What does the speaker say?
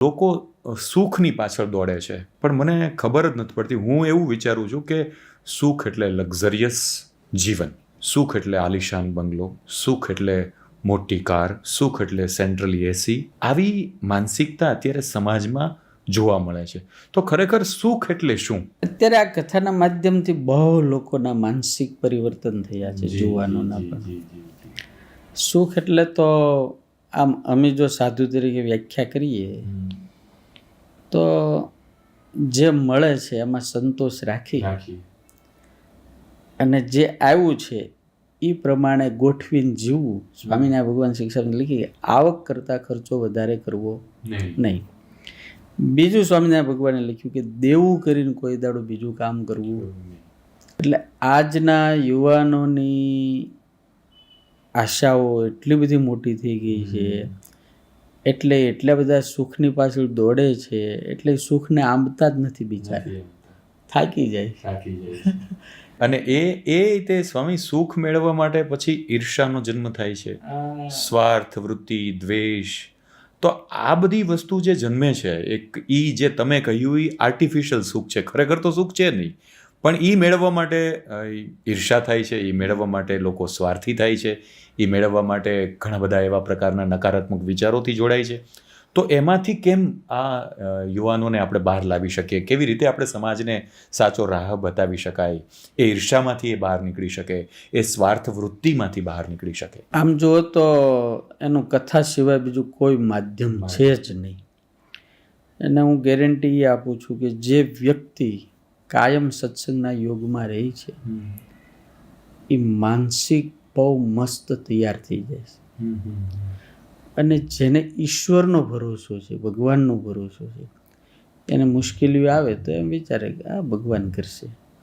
લોકો સુખની પાછળ દોડે છે, પણ મને ખબર જ નથી પડતી. હું એવું વિચારું છું કે સુખ એટલે લક્ઝરિયસ જીવન, સુખ એટલે આલિશાન બંગલો, સુખ એટલે મોટી કાર, સુખ એટલે સેન્ટ્રલી એસી. આવી માનસિકતા અત્યારે સમાજમાં જોવા મળે છે. તો ખરેખર સુખ એટલે શું? અત્યારે આ કથાના માધ્યમથી બહુ લોકોના માનસિક પરિવર્તન થયા છે, યુવાનોના પણ. સુખ એટલે તો આમ અમે જો સાધુ તરીકે વ્યાખ્યા કરીએ તો જે મળે છે એમાં સંતોષ રાખી અને જે આવ્યું છે એ પ્રમાણે ગોઠવીને જીવવું. સ્વામિનારાયણ ભગવાન શિક્ષામાં લખી આવક કરતાં ખર્ચો વધારે કરવો નહીં. બીજું સ્વામિનારાયણ ભગવાને લખ્યું કે દેવું કરીને કોઈ દાડો બીજું કામ કરવું. એટલે આજના યુવાનોની આશાઓ એટલી બધી મોટી થઈ ગઈ છે, એટલે એટલા બધા સુખની પાછળ દોડે છે, એટલે સુખને આંબતા જ નથી બિચારા, થાકી જાય. અને એ તે સ્વામી સુખ મેળવવા માટે પછી ઈર્ષાનો જન્મ થાય છે, સ્વાર્થ વૃત્તિ, દ્વેષ. તો આ બધી વસ્તુ જે જન્મે છે, એક ઈ જે તમે કહ્યું એ આર્ટિફિશિયલ સુખ છે, ખરેખર તો સુખ છે નહીં. પણ એ મેળવવા માટે ઈર્ષા થાય છે, એ મેળવવા માટે લોકો સ્વાર્થી થાય છે, એ મેળવવા માટે ઘણા બધા એવા પ્રકારના નકારાત્મક વિચારોથી જોડાય છે. તો એમાંથી કેમ આ યુવાનોને આપણે બહાર લાવી શકીએ? કેવી રીતે આપણે સમાજને સાચો રાહ બતાવી શકાય? એ ઈર્ષામાંથી એ બહાર નીકળી શકે, એ સ્વાર્થ વૃત્તિમાંથી બહાર નીકળી શકે. આમ જુઓ તો એનું કથા સિવાય બીજું કોઈ માધ્યમ છે જ નહીં. એને હું ગેરંટી આપું છું કે જે વ્યક્તિ કાયમ સત્સંગના યોગમાં રહી છે એ માનસિક બહુ મસ્ત તૈયાર થઈ જાય છે. અને જેને ઈશ્વરનો ભરોસો છે, ભગવાનનો ભરોસો છે, એને મુશ્કેલીઓ આવે તો એમ વિચારે કે આ ભગવાન કરશે.